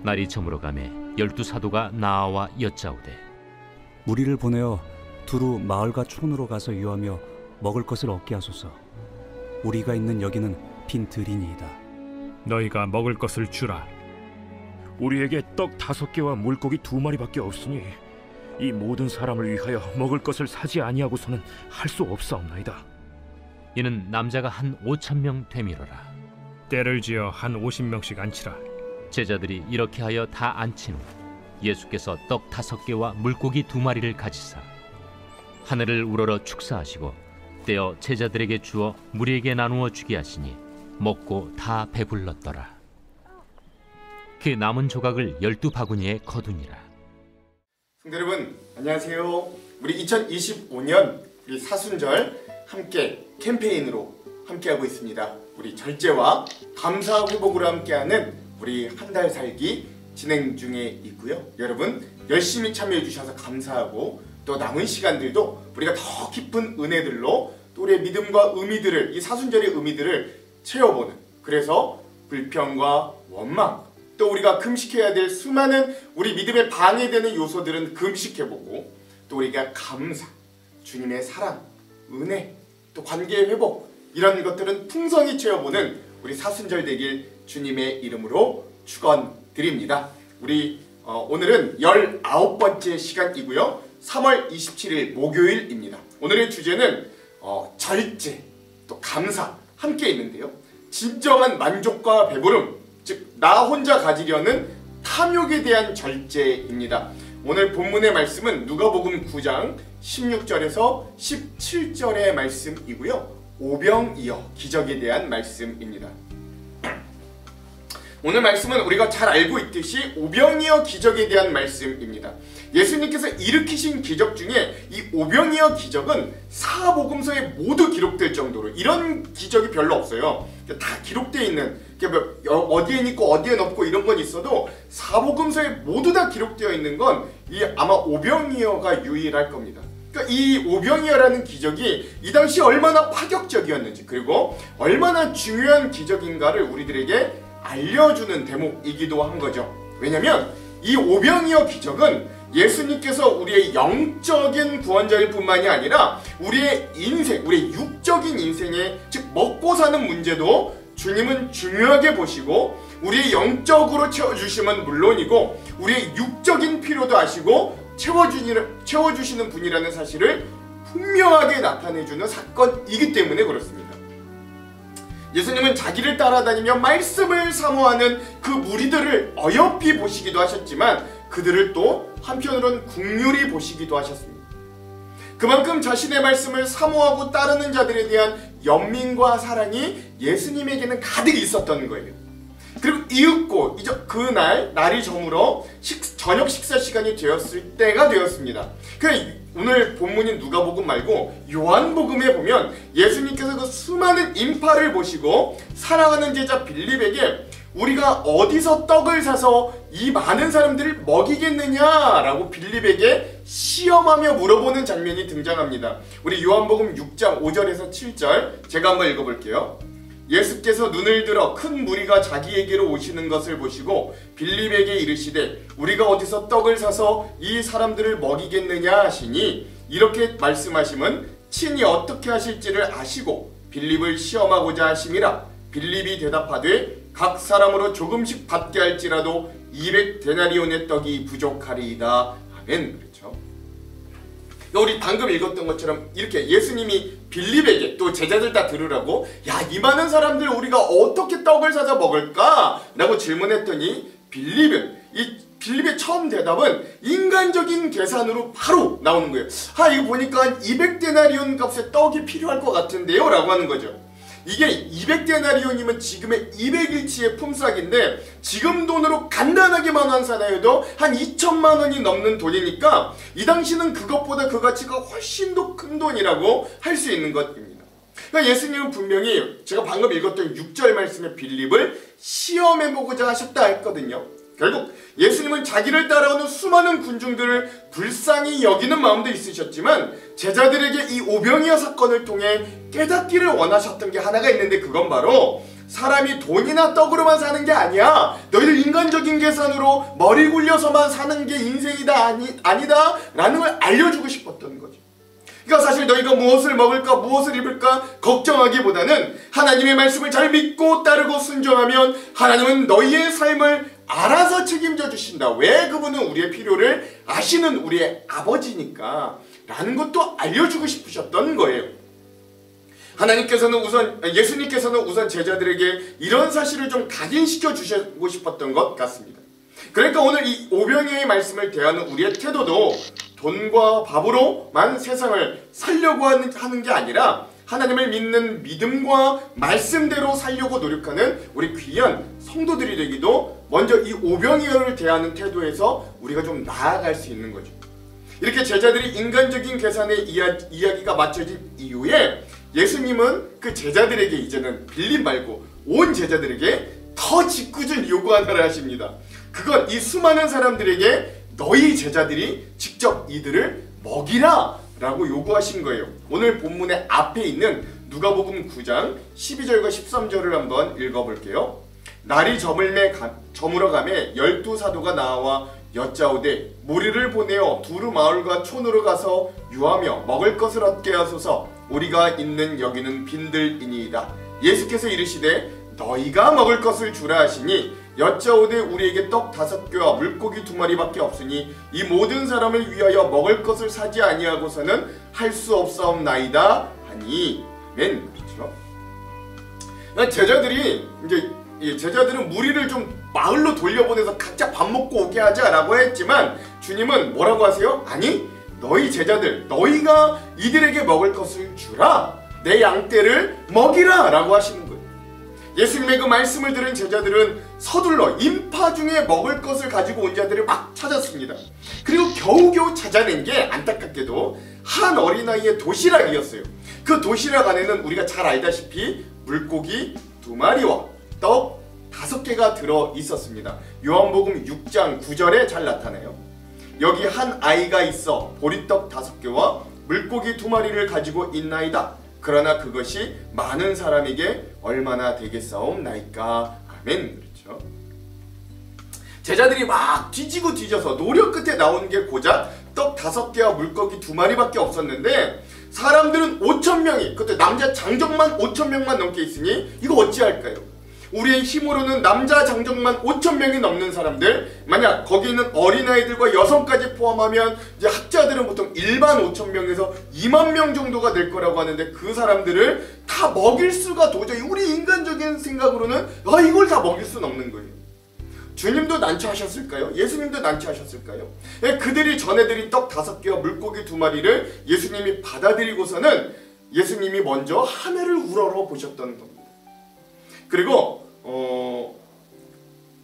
날이 저물어가매 12사도가 나아와 여짜오되 우리를 보내어 두루 마을과 촌으로 가서 유하며 먹을 것을 얻게 하소서. 우리가 있는 여기는 빈 들이니이다. 너희가 먹을 것을 주라. 우리에게 떡 5개와 물고기 2마리밖에 없으니 이 모든 사람을 위하여 먹을 것을 사지 아니하고서는 할 수 없사옵나이다. 이는 남자가 한 5,000명 되미로라. 때를 지어 한 50명씩 앉히라. 제자들이 이렇게 하여 다 앉힌 후 예수께서 떡 5개와 물고기 2마리를 가지사 하늘을 우러러 축사하시고 떼어 제자들에게 주어 무리에게 나누어 주게 하시니 먹고 다 배불렀더라. 그 남은 조각을 12바구니에 거두니라. 성도 여러분 안녕하세요. 우리 2025년 우리 사순절 함께 캠페인으로 함께하고 있습니다. 우리 절제와 감사 회복으로 함께하는 우리 한 달 살기 진행 중에 있고요. 여러분 열심히 참여해 주셔서 감사하고 또 남은 시간들도 우리가 더 깊은 은혜들로 또 우리의 믿음과 의미들을 이 사순절의 의미들을 채워보는, 그래서 불평과 원망 또 우리가 금식해야 될 수많은 우리 믿음에 방해되는 요소들은 금식해보고 또 우리가 감사, 주님의 사랑, 은혜, 또 관계의 회복 이런 것들은 풍성히 채워보는 우리 사순절 되길 주님의 이름으로 축원드립니다. 우리 오늘은 19번째 시간이고요. 3월 27일 목요일입니다. 오늘의 주제는 절제, 또 감사 함께 있는데요. 진정한 만족과 배부름, 즉 나 혼자 가지려는 탐욕에 대한 절제입니다. 오늘 본문의 말씀은 누가복음 9장 16절에서 17절의 말씀이고요. 오병이어 기적에 대한 말씀입니다. 오늘 말씀은 우리가 잘 알고 있듯이 오병이어 기적에 대한 말씀입니다. 예수님께서 일으키신 기적 중에 이 오병이어 기적은 사복음서에 모두 기록될 정도로 이런 기적이 별로 없어요. 다 기록되어 있는, 어디엔 있고 어디엔 없고 이런 건 있어도 사복음서에 모두 다 기록되어 있는 건 이 아마 오병이어가 유일할 겁니다. 그러니까 이 오병이어라는 기적이 이 당시 얼마나 파격적이었는지, 그리고 얼마나 중요한 기적인가를 우리들에게 알려주는 대목이기도 한 거죠. 왜냐면 이 오병이어 기적은 예수님께서 우리의 영적인 구원자일 뿐만이 아니라 우리의 인생, 우리의 육적인 인생에, 즉 먹고 사는 문제도 주님은 중요하게 보시고 우리의 영적으로 채워주심은 물론이고 우리의 육적인 필요도 아시고 채워주시는 분이라는 사실을 분명하게 나타내주는 사건이기 때문에 그렇습니다. 예수님은 자기를 따라다니며 말씀을 사모하는 그 무리들을 어여삐 보시기도 하셨지만 그들을 또 한편으로는 긍휼히 보시기도 하셨습니다. 그만큼 자신의 말씀을 사모하고 따르는 자들에 대한 연민과 사랑이 예수님에게는 가득 있었던 거예요. 그리고 이윽고 이제 그날 날이 저물어 저녁 식사 시간이 되었을 때가 되었습니다. 오늘 본문인 누가복음 말고 요한복음에 보면 예수님께서 그 수많은 인파를 보시고 사랑하는 제자 빌립에게 우리가 어디서 떡을 사서 이 많은 사람들을 먹이겠느냐라고 빌립에게 시험하며 물어보는 장면이 등장합니다. 우리 요한복음 6장 5절에서 7절 제가 한번 읽어볼게요. 예수께서 눈을 들어 큰 무리가 자기에게로 오시는 것을 보시고 빌립에게 이르시되 우리가 어디서 떡을 사서 이 사람들을 먹이겠느냐 하시니, 이렇게 말씀하심은 친히 어떻게 하실지를 아시고 빌립을 시험하고자 하심이라. 빌립이 대답하되 각 사람으로 조금씩 받게 할지라도 200데나리온의 떡이 부족하리이다. 아멘. 그렇죠? 우리 방금 읽었던 것처럼 이렇게 예수님이 빌립에게 또 제자들 다 들으라고 야, 이 많은 사람들 우리가 어떻게 떡을 사서 먹을까? 라고 질문했더니 빌립의 처음 대답은 인간적인 계산으로 바로 나오는 거예요. 이거 보니까 200데나리온 값의 떡이 필요할 것 같은데요? 라고 하는 거죠. 이게 200데나리온이면 지금의 200일치의 품삯인데 지금 돈으로 간단하게만 환산하여도 한 2천만 원이 넘는 돈이니까 이 당시는 그것보다 그 가치가 훨씬 더 큰 돈이라고 할 수 있는 것입니다. 그러니까 예수님은 분명히 제가 방금 읽었던 6절 말씀의 빌립을 시험해보고자 하셨다 했거든요. 결국 예수님은 자기를 따라오는 수많은 군중들을 불쌍히 여기는 마음도 있으셨지만 제자들에게 이 오병이어 사건을 통해 깨닫기를 원하셨던 게 하나가 있는데 그건 바로 사람이 돈이나 떡으로만 사는 게 아니야. 너희들 인간적인 계산으로 머리 굴려서만 사는 게 인생이다 아니다 라는 걸 알려주고 싶었던 거죠. 그러니까 사실 너희가 무엇을 먹을까 무엇을 입을까 걱정하기보다는 하나님의 말씀을 잘 믿고 따르고 순종하면 하나님은 너희의 삶을 알아서 책임져 주신다. 왜? 그분은 우리의 필요를 아시는 우리의 아버지니까 라는 것도 알려주고 싶으셨던 거예요. 예수님께서는 우선 제자들에게 이런 사실을 좀 각인시켜 주시고 싶었던 것 같습니다. 그러니까 오늘 이 오병이어의 말씀을 대하는 우리의 태도도 돈과 밥으로만 세상을 살려고 하는 게 아니라 하나님을 믿는 믿음과 말씀대로 살려고 노력하는 우리 귀한 성도들이 되기도 먼저 이 오병이어를 대하는 태도에서 우리가 좀 나아갈 수 있는 거죠. 이렇게 제자들이 인간적인 계산의 이야기가 맞춰진 이후에 예수님은 그 제자들에게 이제는 빌립 말고 온 제자들에게 더 짓궂은 요구 하나를 하십니다. 그건 이 수많은 사람들에게 너희 제자들이 직접 이들을 먹이라 라고 요구하신 거예요. 오늘 본문의 앞에 있는 누가복음 9장 12절과 13절을 한번 읽어볼게요. 날이 저물어 가매 12사도가 나와 여짜오되 무리를 보내어 두루 마을과 촌으로 가서 유하며 먹을 것을 얻게 하소서. 우리가 있는 여기는 빈들이니이다. 예수께서 이르시되 너희가 먹을 것을 주라 하시니 여짜오되 우리에게 떡 5개와 물고기 2마리밖에 없으니 이 모든 사람을 위하여 먹을 것을 사지 아니하고서는 할 수 없사옵나이다 하니. 아멘. 그렇죠? 제자들은 무리를 좀 마을로 돌려보내서 각자 밥 먹고 오게 하자라고 했지만 주님은 뭐라고 하세요? 아니, 너희 제자들, 너희가 이들에게 먹을 것을 주라. 내 양떼를 먹이라 라고 하시는 거예요. 예수님의 그 말씀을 들은 제자들은 서둘러 인파 중에 먹을 것을 가지고 온 자들을 막 찾았습니다. 그리고 겨우겨우 찾아낸 게 안타깝게도 한 어린아이의 도시락이었어요. 그 도시락 안에는 우리가 잘 알다시피 물고기 2마리와 떡 5개가 들어 있었습니다. 요한복음 6장 9절에 잘 나타나요. 여기 한 아이가 있어 보리떡 5개와 물고기 2마리를 가지고 있나이다. 그러나 그것이 많은 사람에게 얼마나 되겠사옵나이까. 아멘. 그렇죠? 제자들이 막 뒤지고 뒤져서 노력 끝에 나온 게 고작 떡 5개와 물고기 2마리밖에 없었는데 사람들은 5,000명이, 그때 남자 장정만 5,000명만 넘게 있으니 이거 어찌할까요? 우리의 힘으로는 남자 장정만 5,000명이 넘는 사람들, 만약 거기 있는 어린아이들과 여성까지 포함하면 이제 학자들은 보통 일반 5,000명에서 2만 명 정도가 될 거라고 하는데 그 사람들을 다 먹일 수가 도저히 우리 인간적인 생각으로는 이걸 다 먹일 수는 없는 거예요. 주님도 난처하셨을까요? 예수님도 난처하셨을까요? 그들이 전해드린 떡 5개와 물고기 2마리를 예수님이 받아들이고서는 예수님이 먼저 하늘을 우러러 보셨던 겁니다. 그리고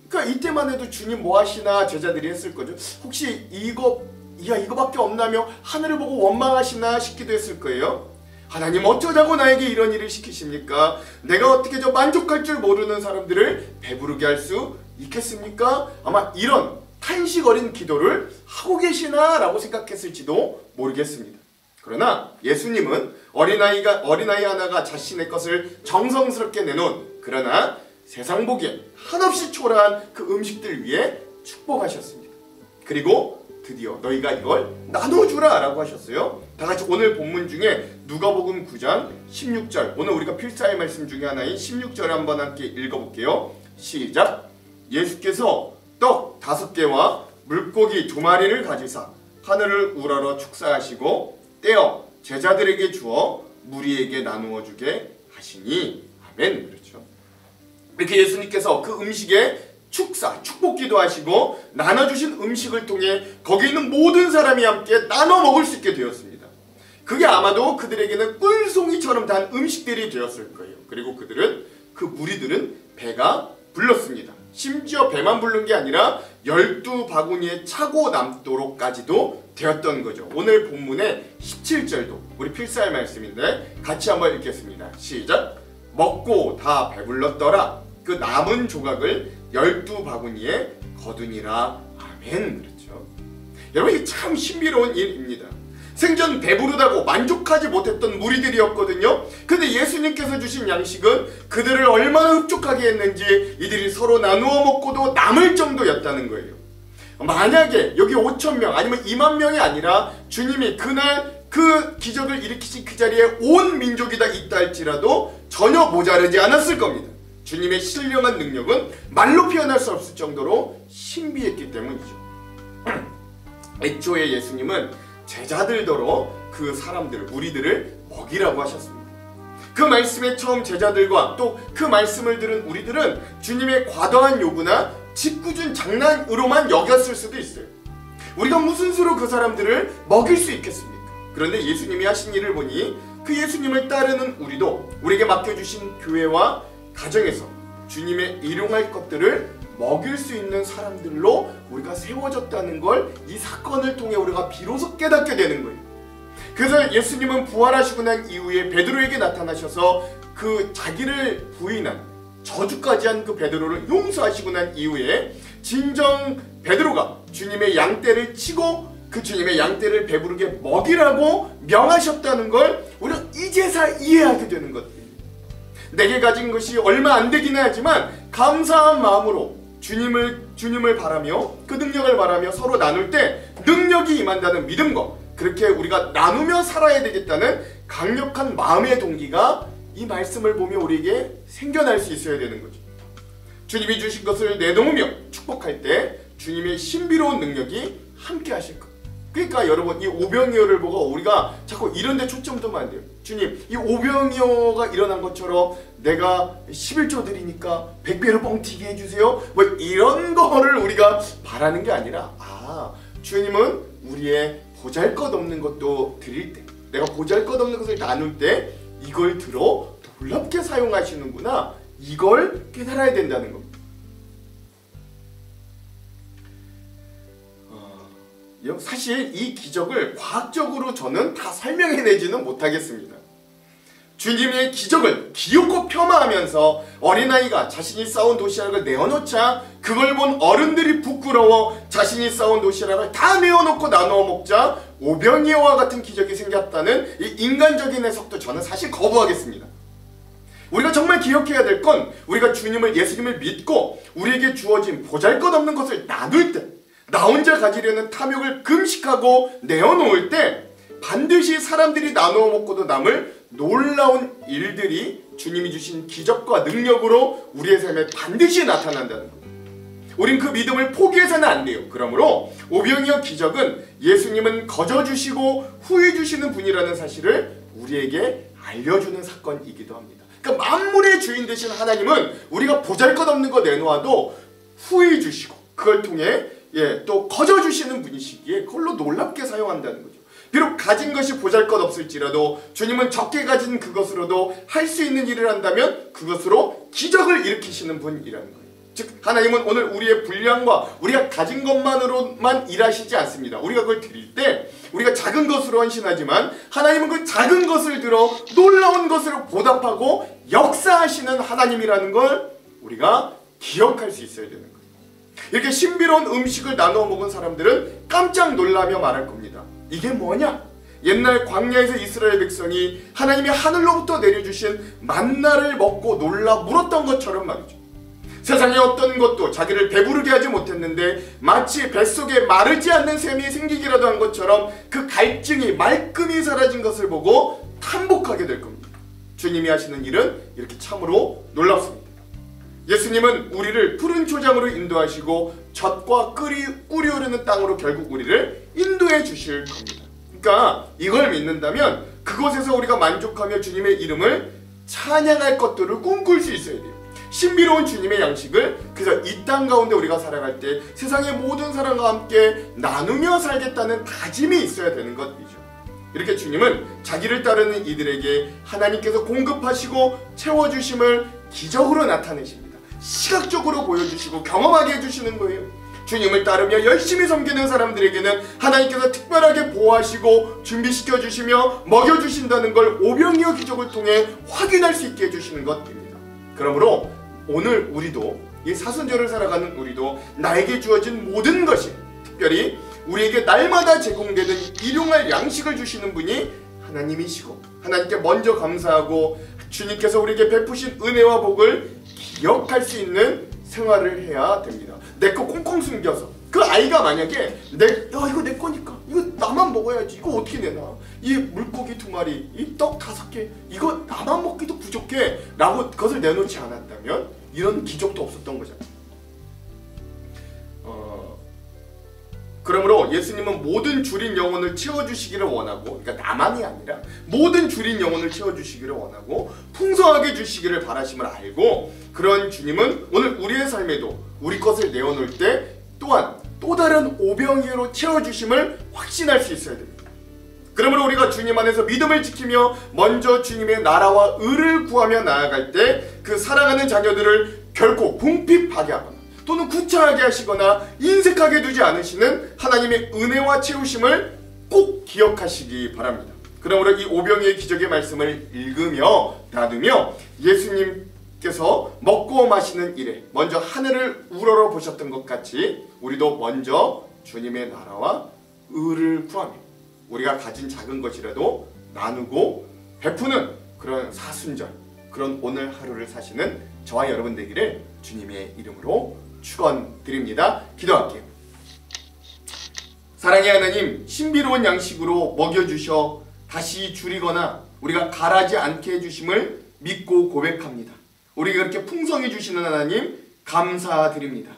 그러니까 이때만 해도 주님 뭐 하시나 제자들이 했을 거죠. 혹시 이거밖에 없나며 하늘을 보고 원망하시나 싶기도 했을 거예요. 하나님 어쩌자고 나에게 이런 일을 시키십니까? 내가 어떻게 저 만족할 줄 모르는 사람들을 배부르게 할 수 있겠습니까? 아마 이런 탄식 어린 기도를 하고 계시나 라고 생각했을지도 모르겠습니다. 그러나 예수님은 어린아이 하나가 자신의 것을 정성스럽게 내놓은, 그러나 세상 보기엔 한없이 초라한 그 음식들 위해 축복하셨습니다. 그리고 드디어 너희가 이걸 나눠주라 라고 하셨어요. 다같이 오늘 본문 중에 누가복음 9장 16절, 오늘 우리가 필사의 말씀 중에 하나인 16절을 한번 함께 읽어볼게요. 시작! 예수께서 떡 5개와 물고기 2마리를 가지사 하늘을 우러러 축사하시고 떼어 제자들에게 주어 무리에게 나누어 주게 하시니. 아멘. 그렇죠. 이렇게 예수님께서 그 음식에 축복기도 하시고 나눠주신 음식을 통해 거기 있는 모든 사람이 함께 나눠 먹을 수 있게 되었습니다. 그게 아마도 그들에게는 꿀송이처럼 단 음식들이 되었을 거예요. 그리고 그 무리들은 배가 불렀습니다. 심지어 배만 부른 게 아니라 12바구니에 차고 남도록까지도 되었던 거죠. 오늘 본문의 17절도 우리 필사의 말씀인데 같이 한번 읽겠습니다. 시작! 먹고 다 배불렀더라. 그 남은 조각을 12바구니에 거두니라. 아멘. 그렇죠. 여러분, 이게 참 신비로운 일입니다. 생전 배부르다고 만족하지 못했던 무리들이었거든요. 근데 예수님께서 주신 양식은 그들을 얼마나 흡족하게 했는지 이들이 서로 나누어 먹고도 남을 정도였다는 거예요. 만약에 여기 5,000명 아니면 2만 명이 아니라 주님이 그날 그 기적을 일으키신 그 자리에 온 민족이 다 있다 할지라도 전혀 모자르지 않았을 겁니다. 주님의 신령한 능력은 말로 표현할 수 없을 정도로 신비했기 때문이죠. 애초에 예수님은 제자들더러 그 사람들을, 무리들을 먹이라고 하셨습니다. 그 말씀에 처음 제자들과 또 그 말씀을 들은 우리들은 주님의 과도한 요구나 짓궂은 장난으로만 여겼을 수도 있어요. 우리가 무슨 수로 그 사람들을 먹일 수 있겠습니까? 그런데 예수님이 하신 일을 보니 그 예수님을 따르는 우리도 우리에게 맡겨주신 교회와 가정에서 주님의 일용할 것들을 먹일 수 있는 사람들로 우리가 세워졌다는 걸 이 사건을 통해 우리가 비로소 깨닫게 되는 거예요. 그래서 예수님은 부활하시고 난 이후에 베드로에게 나타나셔서 그 자기를 부인한 저주까지 한 그 베드로를 용서하시고 난 이후에 진정 베드로가 주님의 양떼를 치고 그 주님의 양떼를 배부르게 먹이라고 명하셨다는 걸 우리가 이제서 이해하게 되는 것입니다. 내게 가진 것이 얼마 안 되기는 하지만 감사한 마음으로 주님을 바라며 그 능력을 바라며 서로 나눌 때 능력이 임한다는 믿음과 그렇게 우리가 나누며 살아야 되겠다는 강력한 마음의 동기가 이 말씀을 보며 우리에게 생겨날 수 있어야 되는 거죠. 주님이 주신 것을 내놓으며 축복할 때 주님의 신비로운 능력이 함께 하실 것. 그러니까 여러분 이 오병이어를 보고 우리가 자꾸 이런 데 초점 두면 안 돼요. 주님 이 오병이어가 일어난 것처럼 내가 11조 드리니까 100배로 뻥튀기 해주세요. 뭐 이런 거를 우리가 바라는 게 아니라 주님은 우리의 보잘것없는 것도 드릴 때 내가 보잘것없는 것을 나눌 때 이걸 들어 놀랍게 사용하시는구나. 이걸 깨달아야 된다는 겁니다. 사실 이 기적을 과학적으로 저는 다 설명해내지는 못하겠습니다. 주님의 기적을 기웃고 폄하하면서 어린아이가 자신이 쌓은 도시락을 내어놓자 그걸 본 어른들이 부끄러워 자신이 쌓은 도시락을 다 내어놓고 나누어 먹자 오병이어와 같은 기적이 생겼다는 이 인간적인 해석도 저는 사실 거부하겠습니다. 우리가 정말 기억해야 될 건 우리가 예수님을 믿고 우리에게 주어진 보잘것없는 것을 나눌 때 나 혼자 가지려는 탐욕을 금식하고 내어놓을 때 반드시 사람들이 나누어 먹고도 남을 놀라운 일들이 주님이 주신 기적과 능력으로 우리의 삶에 반드시 나타난다는 겁니다. 우린 그 믿음을 포기해서는 안 돼요. 그러므로 오병이어 기적은 예수님은 거저주시고 후회주시는 분이라는 사실을 우리에게 알려주는 사건이기도 합니다. 그러니까 만물의 주인 되신 하나님은 우리가 보잘것없는 거 내놓아도 후회주시고 그걸 통해 또 거저주시는 분이시기에 그걸로 놀랍게 사용한다는 거죠. 비록 가진 것이 보잘것없을지라도 주님은 적게 가진 그것으로도 할 수 있는 일을 한다면 그것으로 기적을 일으키시는 분이라는 거예요. 즉 하나님은 오늘 우리의 분량과 우리가 가진 것만으로만 일하시지 않습니다. 우리가 그걸 드릴 때 우리가 작은 것으로 헌신하지만 하나님은 그 작은 것을 들어 놀라운 것으로 보답하고 역사하시는 하나님이라는 걸 우리가 기억할 수 있어야 되는 거예요. 이렇게 신비로운 음식을 나누어 먹은 사람들은 깜짝 놀라며 말할 겁니다. 이게 뭐냐? 옛날 광야에서 이스라엘 백성이 하나님이 하늘로부터 내려주신 만나를 먹고 놀라 물었던 것처럼 말이죠. 세상에 어떤 것도 자기를 배부르게 하지 못했는데 마치 뱃속에 마르지 않는 샘이 생기기라도 한 것처럼 그 갈증이 말끔히 사라진 것을 보고 탐복하게 될 겁니다. 주님이 하시는 일은 이렇게 참으로 놀랍습니다. 예수님은 우리를 푸른 초장으로 인도하시고 젖과 꿀이 흐르는 땅으로 결국 우리를 인도해 주실 겁니다. 그러니까 이걸 믿는다면 그곳에서 우리가 만족하며 주님의 이름을 찬양할 것들을 꿈꿀 수 있어야 돼요. 신비로운 주님의 양식을 그래서 이 땅 가운데 우리가 살아갈 때 세상의 모든 사람과 함께 나누며 살겠다는 다짐이 있어야 되는 것이죠. 이렇게 주님은 자기를 따르는 이들에게 하나님께서 공급하시고 채워주심을 기적으로 나타내십니다. 시각적으로 보여주시고 경험하게 해주시는 거예요. 주님을 따르며 열심히 섬기는 사람들에게는 하나님께서 특별하게 보호하시고 준비시켜 주시며 먹여주신다는 걸 오병이어 기적을 통해 확인할 수 있게 해주시는 것입니다. 그러므로 오늘 우리도 이 사순절을 살아가는 우리도 나에게 주어진 모든 것이 특별히 우리에게 날마다 제공되는 일용할 양식을 주시는 분이 하나님이시고, 하나님께 먼저 감사하고 주님께서 우리에게 베푸신 은혜와 복을 기억할 수 있는 생활을 해야 됩니다. 내 거 꽁꽁 숨겨서, 그 아이가 만약에 이거 내 거니까 이거 나만 먹어야지, 이거 어떻게 내나, 이 물고기 2마리, 이 떡 5개, 이거 나만 먹기도 부족해 라고 그것을 내놓지 않았다면 이런 기적도 없었던 거잖아요. 그러므로 예수님은 모든 줄인 영혼을 채워주시기를 원하고, 그러니까 나만이 아니라 모든 줄인 영혼을 채워주시기를 원하고 풍성하게 주시기를 바라심을 알고, 그런 주님은 오늘 우리의 삶에도 우리 것을 내어놓을 때 또한 또 다른 오병이어로 채워주심을 확신할 수 있어야 됩니다. 그러므로 우리가 주님 안에서 믿음을 지키며 먼저 주님의 나라와 의를 구하며 나아갈 때 그 사랑하는 자녀들을 결코 궁핍하게 하거나 또는 구차하게 하시거나 인색하게 두지 않으시는 하나님의 은혜와 채우심을 꼭 기억하시기 바랍니다. 그러므로 이 오병이의 기적의 말씀을 읽으며 나누며 예수님께서 먹고 마시는 일에 먼저 하늘을 우러러 보셨던 것 같이 우리도 먼저 주님의 나라와 의를 구하며 우리가 가진 작은 것이라도 나누고 베푸는 그런 사순절, 그런 오늘 하루를 사시는 저와 여러분 되기를 주님의 이름으로 축원드립니다. 기도할게요. 사랑의 하나님, 신비로운 양식으로 먹여주셔 다시 줄이거나 우리가 가라지 않게 해주심을 믿고 고백합니다. 우리가 그렇게 풍성히 주시는 하나님 감사드립니다.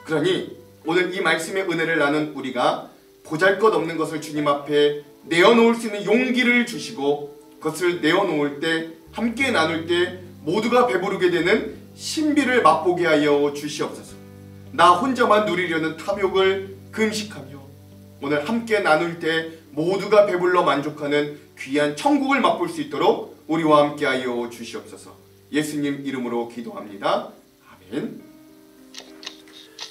그러니 오늘 이 말씀의 은혜를 나눈 우리가 보잘것없는 것을 주님 앞에 내어놓을 수 있는 용기를 주시고, 그것을 내어놓을 때 함께 나눌 때 모두가 배부르게 되는 신비를 맛보게 하여 주시옵소서. 나 혼자만 누리려는 탐욕을 금식하며 오늘 함께 나눌 때 모두가 배불러 만족하는 귀한 천국을 맛볼 수 있도록 우리와 함께 하여 주시옵소서. 예수님 이름으로 기도합니다. 아멘.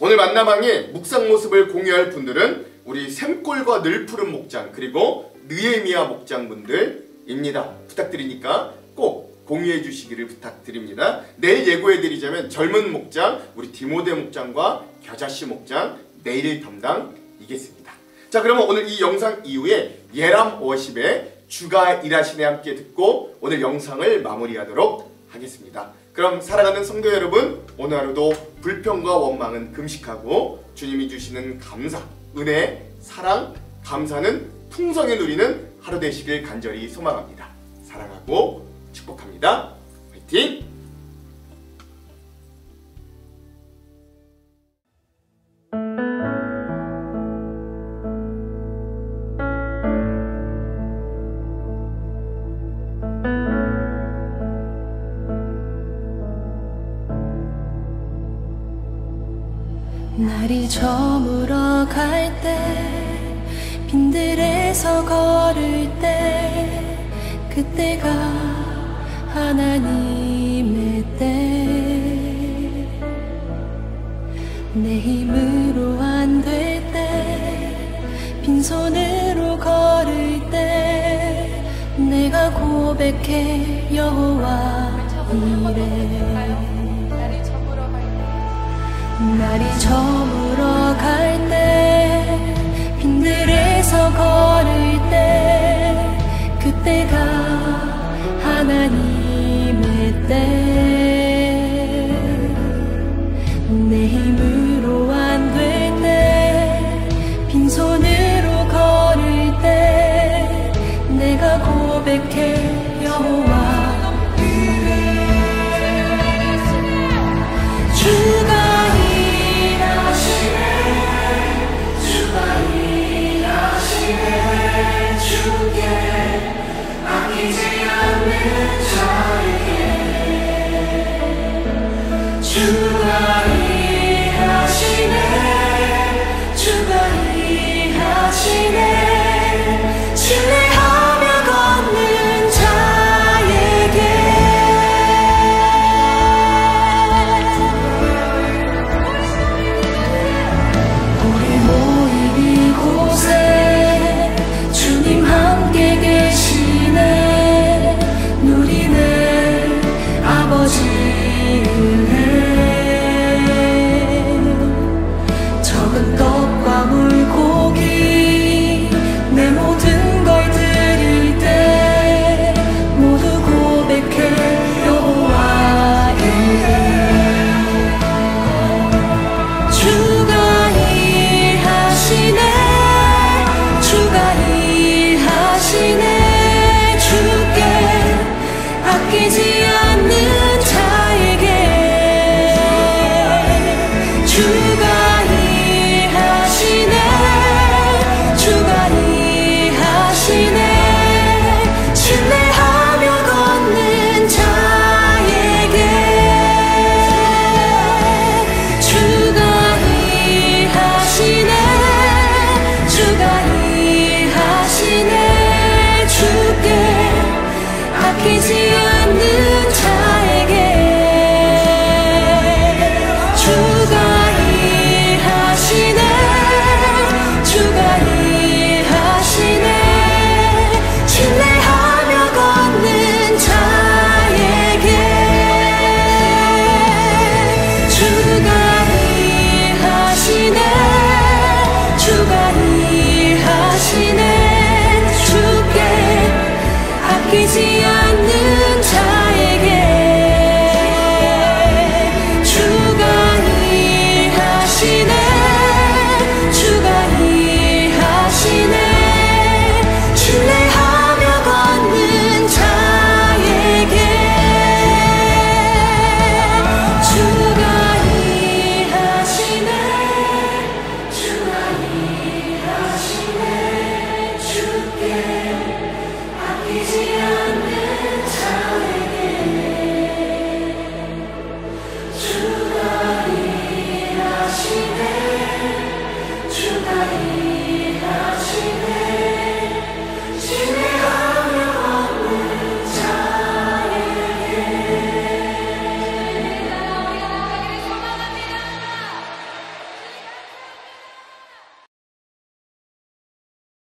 오늘 만나방의 묵상 모습을 공유할 분들은 우리 샘골과 늘푸른 목장 그리고 느헤미야 목장분들입니다. 부탁드리니까 꼭 공유해 주시기를 부탁드립니다. 내일 예고해드리자면 젊은 목장 우리 디모데 목장과 겨자씨 목장 내일 담당이겠습니다. 자, 그러면 오늘 이 영상 이후에 예람 워십의 주가 일하시네 함께 듣고 오늘 영상을 마무리하도록 하겠습니다. 그럼 사랑하는 성도 여러분, 오늘 하루도 불평과 원망은 금식하고 주님이 주시는 감사, 은혜, 사랑, 감사는 풍성히 누리는 하루 되시길 간절히 소망합니다. 사랑하고 축복합니다. 화이팅! 날이 저물어 갈 때 빈들에서 걸을 때 그때가 하나님의 때 내 힘으로 안 될 때 빈손으로 걸을 때 내가 고백해 여호와 이래 날이 저물어 갈 때 빈들에서 걸을 때 그때가 하나님의 때 내 힘으로 안 될 때 빈손으로 걸을 때 내가 고백해 여호와 주가 주가 일하시네 주가 일하시네 신뢰하며 걷는 자에게 우리 모인 이곳에 주님 함께 계시네 누리네 아버지 은혜 바뀌지